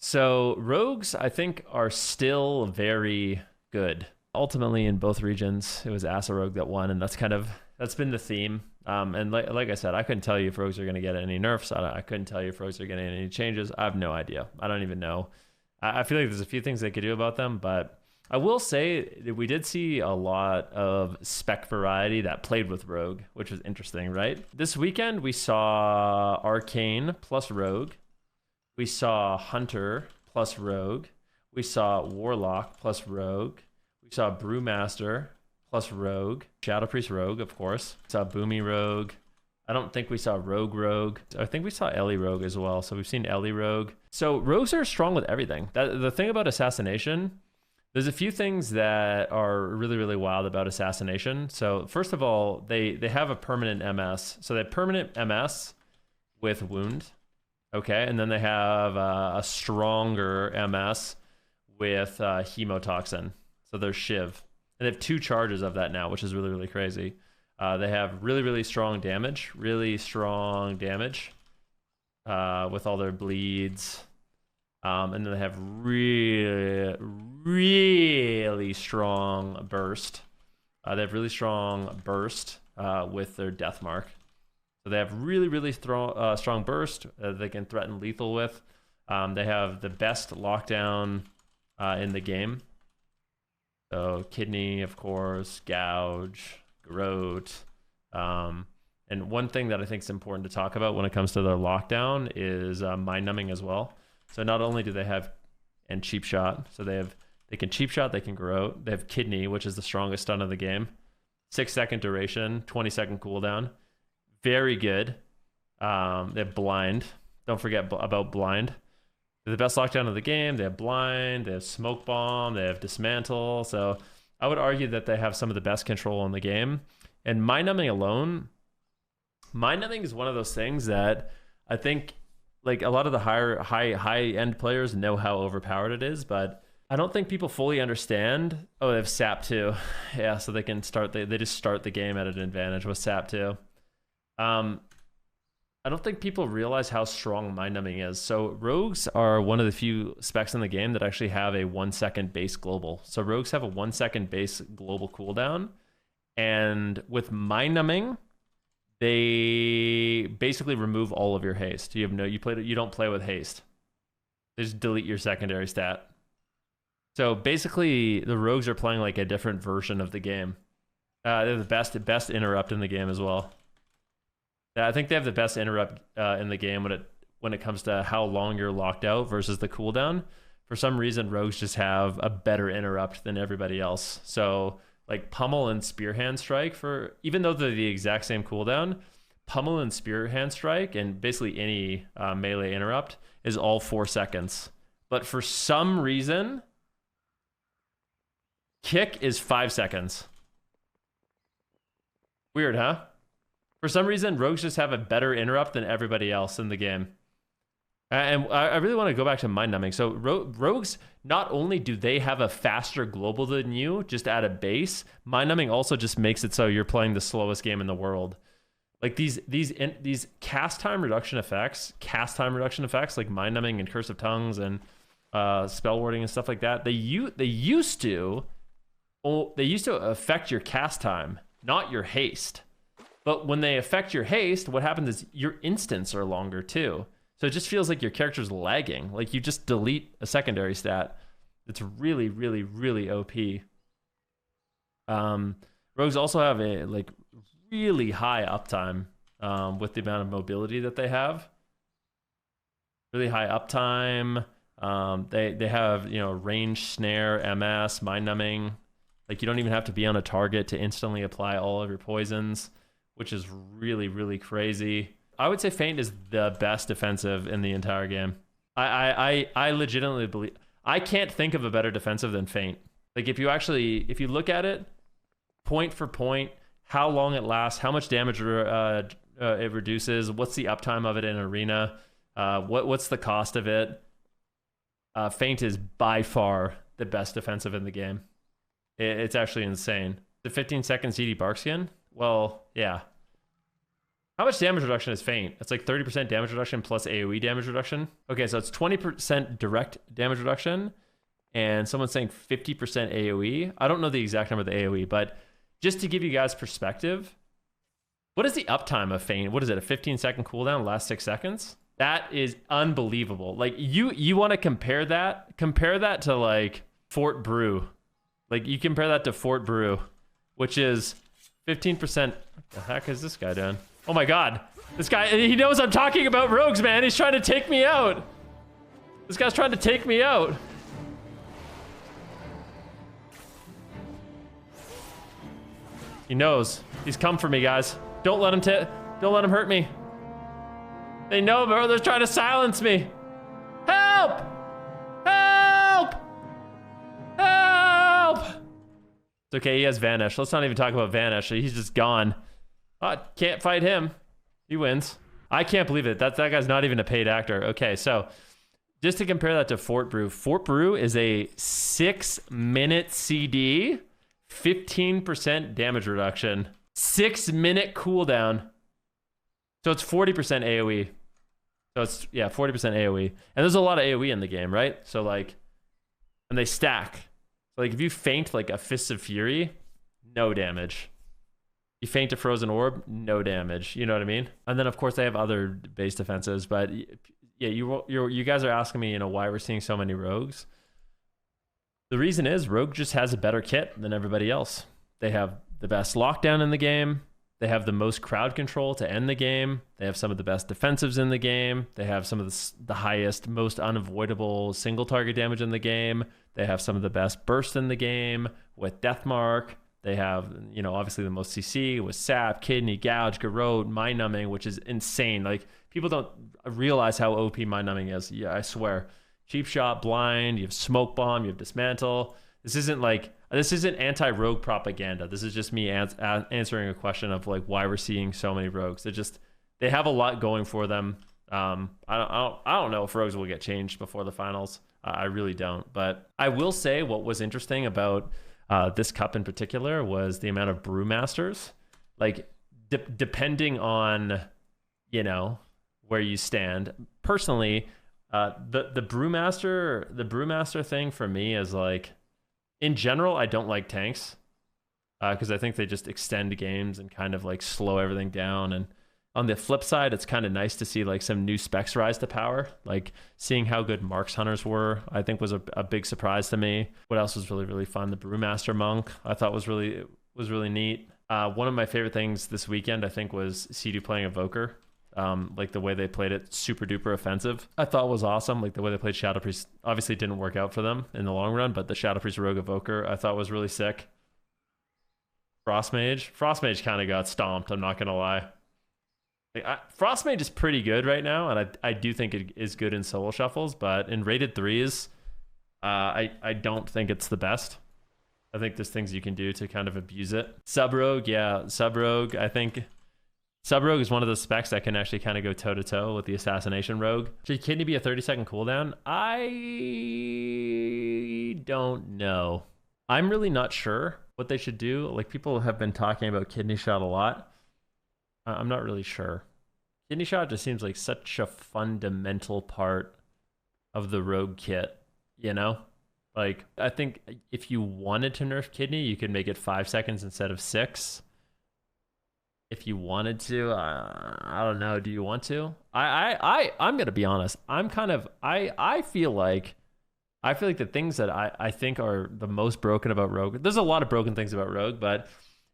So rogues, I think, are still very good. Ultimately, in both regions, it was Asa Rogue that won, and that's been the theme. And like I said, I couldn't tell you if rogues are going to get any nerfs. I couldn't tell you if rogues are getting any changes. I have no idea. I don't even know. I feel like there's a few things they could do about them, but I will say that we did see a lot of spec variety that played with rogue, which was interesting, right? This weekend, we saw Arcane plus rogue. We saw Hunter plus Rogue. We saw Warlock plus Rogue. We saw Brewmaster plus Rogue. Shadow Priest Rogue, of course. We saw Boomy Rogue. I don't think we saw Rogue. I think we saw Ellie Rogue as well. So we've seen Ellie Rogue. So rogues are strong with everything. The thing about Assassination, there's a few things that are really, really wild about Assassination. So first of all, they have a permanent MS. So they have permanent MS with Wound. Okay, and then they have a stronger MS with Hemotoxin. So there's Shiv. And they have 2 charges of that now, which is really, really crazy. They have really, really strong damage. With all their bleeds. And then they have really, really strong burst. They have really strong burst with their Death Mark. So they have really, really strong burst they can threaten lethal with. They have the best lockdown in the game. So Kidney, of course, Gouge, Garrote. And one thing that I think is important to talk about when it comes to their lockdown is Mind-numbing as well. So not only do they have, and Cheap Shot, so they can Cheap Shot, they can Garrote. They have Kidney, which is the strongest stun of the game. 6-second duration, 20-second cooldown. Very good. They have Blind. Don't forget about Blind. They're the best lockdown of the game. They have Blind. They have Smoke Bomb. They have Dismantle. So I would argue that they have some of the best control in the game. And Mind-numbing alone, Mind-numbing is one of those things that I think like a lot of the high-end players know how overpowered it is, but I don't think people fully understand. Oh, they have Sap too. Yeah, so they can start. They just start the game at an advantage with Sap too. I don't think people realize how strong Mind-numbing is. So rogues are one of the few specs in the game that actually have a 1-second base global. So rogues have a 1-second base global cooldown, and with Mind-numbing, they basically remove all of your haste. You don't play with haste. They just delete your secondary stat. So basically, the rogues are playing like a different version of the game. They're the best interrupt in the game as well. I think they have the best interrupt in the game when it comes to how long you're locked out versus the cooldown. For some reason, rogues just have a better interrupt than everybody else. So like Pummel and Spearhand Strike, even though they're the exact same cooldown, Pummel and Spearhand Strike and basically any melee interrupt is all 4 seconds. But for some reason, Kick is 5 seconds. Weird, huh? For some reason, rogues just have a better interrupt than everybody else in the game. And I really want to go back to Mind-numbing. So rogues, not only do they have a faster global than you, just at a base, Mind-numbing also just makes it so you're playing the slowest game in the world. Like these cast time reduction effects like Mind-numbing and Curse of Tongues and spell warding and stuff like that, they used to affect your cast time, not your haste. But when they affect your haste, what happens is your instants are longer too. So it just feels like your character's lagging. Like you just delete a secondary stat. It's really, really, really OP. Rogues also have a like really high uptime with the amount of mobility that they have. Really high uptime. They have, range, snare, MS, Mind-numbing. Like you don't even have to be on a target to instantly apply all of your poisons, which is really, really crazy. I would say Feint is the best defensive in the entire game. I legitimately believe, I can't think of a better defensive than Feint. Like if you look at it, point for point, how long it lasts, how much damage it reduces, what's the uptime of it in arena, what's the cost of it. Feint is by far the best defensive in the game. It's actually insane. The 15-second CD Barkskin? Well, yeah. How much damage reduction is Feint? It's like 30% damage reduction plus AoE damage reduction. Okay, so it's 20% direct damage reduction, and someone's saying 50% AoE. I don't know the exact number of the AoE, but just to give you guys perspective, what is the uptime of Feint? What is it, a 15-second cooldown, last 6 seconds? That is unbelievable. Like, you want to compare that to, like, Fort Brew. Like, you compare that to Fort Brew, which is 15%. What the heck is this guy doing? Oh my god. This guy, he knows I'm talking about rogues, man. He's trying to take me out. This guy's trying to take me out. He knows. He's come for me, guys. Don't let him hurt me. They know, bro. They're trying to silence me. Help! Help! Help! It's okay, he has Vanish. Let's not even talk about Vanish. He's just gone. Oh, can't fight him. He wins. I can't believe it. That guy's not even a paid actor. Okay, so just to compare that to Fort Brew is a 6-minute CD, 15% damage reduction, 6-minute cooldown. So it's 40% AoE. So it's, yeah, 40% AoE. And there's a lot of AoE in the game, right? So like, and they stack. So like if you feint like a Fist of Fury, no damage. You feint a Frozen Orb, no damage. You know what I mean? And then of course they have other base defenses, but yeah, you guys are asking me, you know, why we're seeing so many rogues. The reason is Rogue just has a better kit than everybody else. They have the best lockdown in the game. They have the most crowd control to end the game. They have some of the best defensives in the game. They have some of the highest, most unavoidable single target damage in the game. They have some of the best burst in the game with Deathmark. They have, you know, obviously the most CC with Sap, Kidney, Gouge, Garrote, Mind-numbing, which is insane. Like, people don't realize how OP Mind-numbing is. Yeah, I swear. Cheap Shot, Blind, you have Smoke Bomb, you have Dismantle. This isn't anti-rogue propaganda. This is just me answering a question of like why we're seeing so many rogues. They have a lot going for them. I don't know if rogues will get changed before the finals. I really don't. But I will say what was interesting about this cup in particular was the amount of brewmasters. Like depending on, you know, where you stand. Personally, the brewmaster thing for me is like, in general, I don't like tanks because I think they just extend games and kind of like slow everything down. And on the flip side, it's kind of nice to see like some new specs rise to power. Like seeing how good Marks Hunters were, I think was a big surprise to me. What else was really, really fun? The Brewmaster Monk, I thought was really neat. One of my favorite things this weekend, I think, was Sea-Doo playing Evoker. Like the way they played it, super duper offensive. I thought was awesome. Like the way they played Shadow Priest obviously didn't work out for them in the long run, but the Shadow Priest Rogue Evoker I thought was really sick. Frostmage kind of got stomped, I'm not gonna lie. Like, Frostmage is pretty good right now, and I do think it is good in solo shuffles, but in rated 3s, I don't think it's the best. I think there's things you can do to kind of abuse it. Sub-Rogue, yeah, Sub-Rogue, I think Sub-Rogue is one of the specs that can actually kind of go toe-to-toe with the Assassination Rogue. Should Kidney be a 30-second cooldown? I don't know. I'm really not sure what they should do. Like, people have been talking about Kidney Shot a lot. I'm not really sure. Kidney Shot just seems like such a fundamental part of the Rogue kit, you know? Like, I think if you wanted to nerf Kidney, you could make it 5 seconds instead of 6. If you wanted to, I don't know. Do you want to? I'm gonna be honest. I feel like the things that I think are the most broken about Rogue. There's a lot of broken things about Rogue, but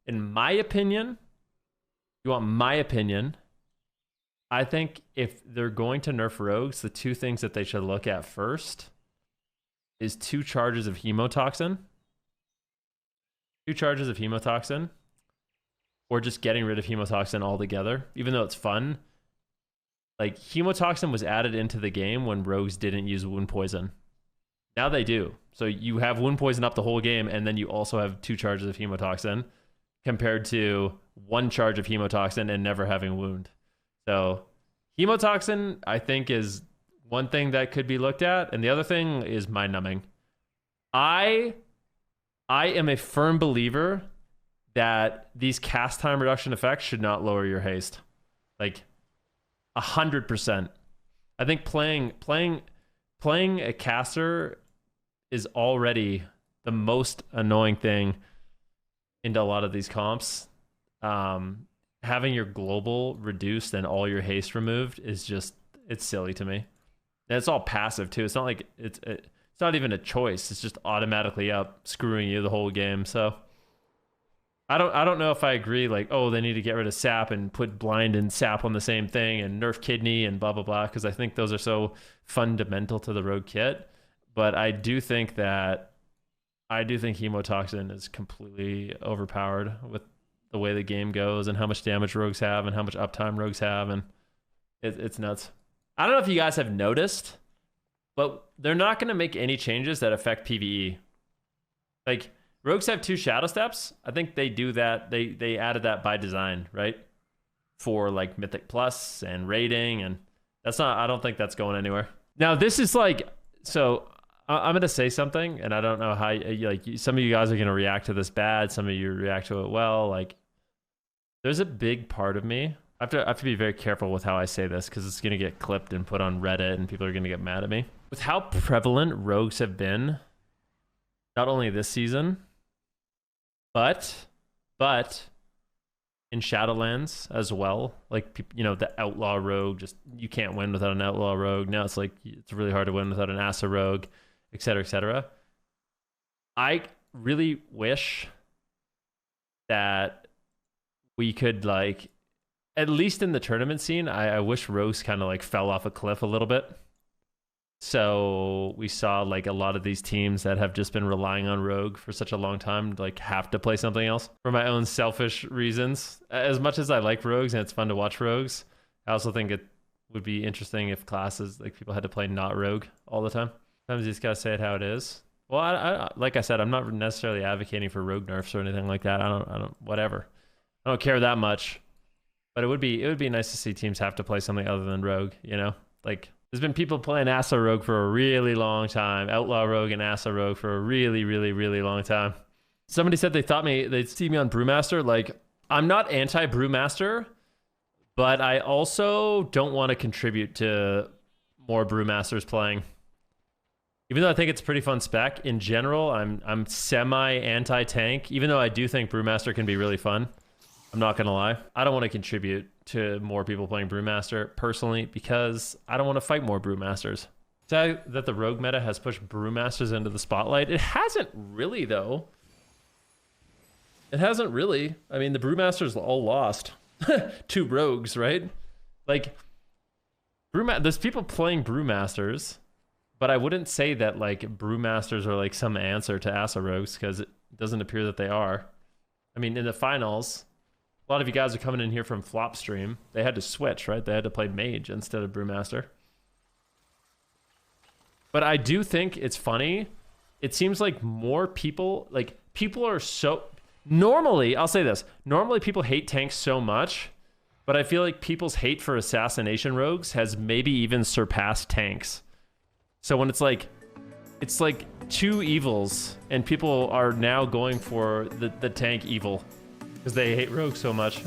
in my opinion, you want my opinion, I think if they're going to nerf Rogues, the two things that they should look at first is 2 charges of Hemotoxin. 2 charges of Hemotoxin. Or just getting rid of Hemotoxin altogether, even though it's fun. Like, Hemotoxin was added into the game when rogues didn't use Wound Poison. Now they do. So you have Wound Poison up the whole game, and then you also have 2 charges of Hemotoxin, compared to 1 charge of Hemotoxin and never having Wound. So Hemotoxin, I think, is one thing that could be looked at, and the other thing is Mind-numbing. I am a firm believer that these cast time reduction effects should not lower your haste. Like 100%. I think playing a caster is already the most annoying thing into a lot of these comps. Having your global reduced and all your haste removed is just, it's silly to me. And it's all passive too. It's not like it's not even a choice. It's just automatically up, screwing you the whole game. So I don't know if I agree, like, oh, they need to get rid of sap and put blind and sap on the same thing and nerf kidney and blah blah blah, because I think those are so fundamental to the rogue kit. But I do think hemotoxin is completely overpowered with the way the game goes and how much damage rogues have and how much uptime rogues have, and it's nuts. I don't know if you guys have noticed, but they're not going to make any changes that affect PvE. Like, rogues have 2 shadow steps. I think they do that. They added that by design, right? For like Mythic Plus and raiding, and that's not, I don't think that's going anywhere. Now this is like, so I'm going to say something, and I don't know how, like, some of you guys are going to react to this bad. Some of you react to it well. Like, there's a big part of me. I have to be very careful with how I say this, because it's going to get clipped and put on Reddit, and people are going to get mad at me. With how prevalent rogues have been, not only this season, but in Shadowlands as well. Like, you know, the outlaw rogue, just, you can't win without an outlaw rogue. Now it's like, it's really hard to win without an Asa rogue, etc., etc. I really wish that we could, like, at least in the tournament scene, I wish rogues kind of like fell off a cliff a little bit. So we saw like a lot of these teams that have just been relying on rogue for such a long time, like, have to play something else for my own selfish reasons. As much as I like rogues and it's fun to watch rogues, I also think it would be interesting if classes, like, people had to play not rogue all the time. Sometimes you just gotta say it how it is. Well, I like I said, I'm not necessarily advocating for rogue nerfs or anything like that. I don't whatever. I don't care that much. But it would be nice to see teams have to play something other than rogue, you know? Like, there's been people playing Asa rogue for a really long time, outlaw rogue and Asa rogue for a really, really, really long time. Somebody said they'd see me on Brewmaster. Like, I'm not anti Brewmaster, but I also don't want to contribute to more Brewmasters playing. Even though I think it's a pretty fun spec, in general, I'm semi anti tank. Even though I do think Brewmaster can be really fun. I'm not gonna lie. I don't want to contribute to more people playing Brewmaster personally, because I don't want to fight more Brewmasters. Say that the rogue meta has pushed Brewmasters into the spotlight. It hasn't really, though. It hasn't really. I mean, the Brewmasters all lost to rogues, right? Like, there's people playing Brewmasters, but I wouldn't say that, like, Brewmasters are like some answer to Asa rogues, because it doesn't appear that they are. I mean, in the finals, a lot of you guys are coming in here from flop stream. They had to switch, right? They had to play mage instead of Brewmaster. But I do think it's funny. It seems like more people, like, people are so... Normally, I'll say this. Normally, people hate tanks so much, but I feel like people's hate for assassination rogues has maybe even surpassed tanks. So when it's like 2 evils, and people are now going for the tank evil, because they hate rogues so much.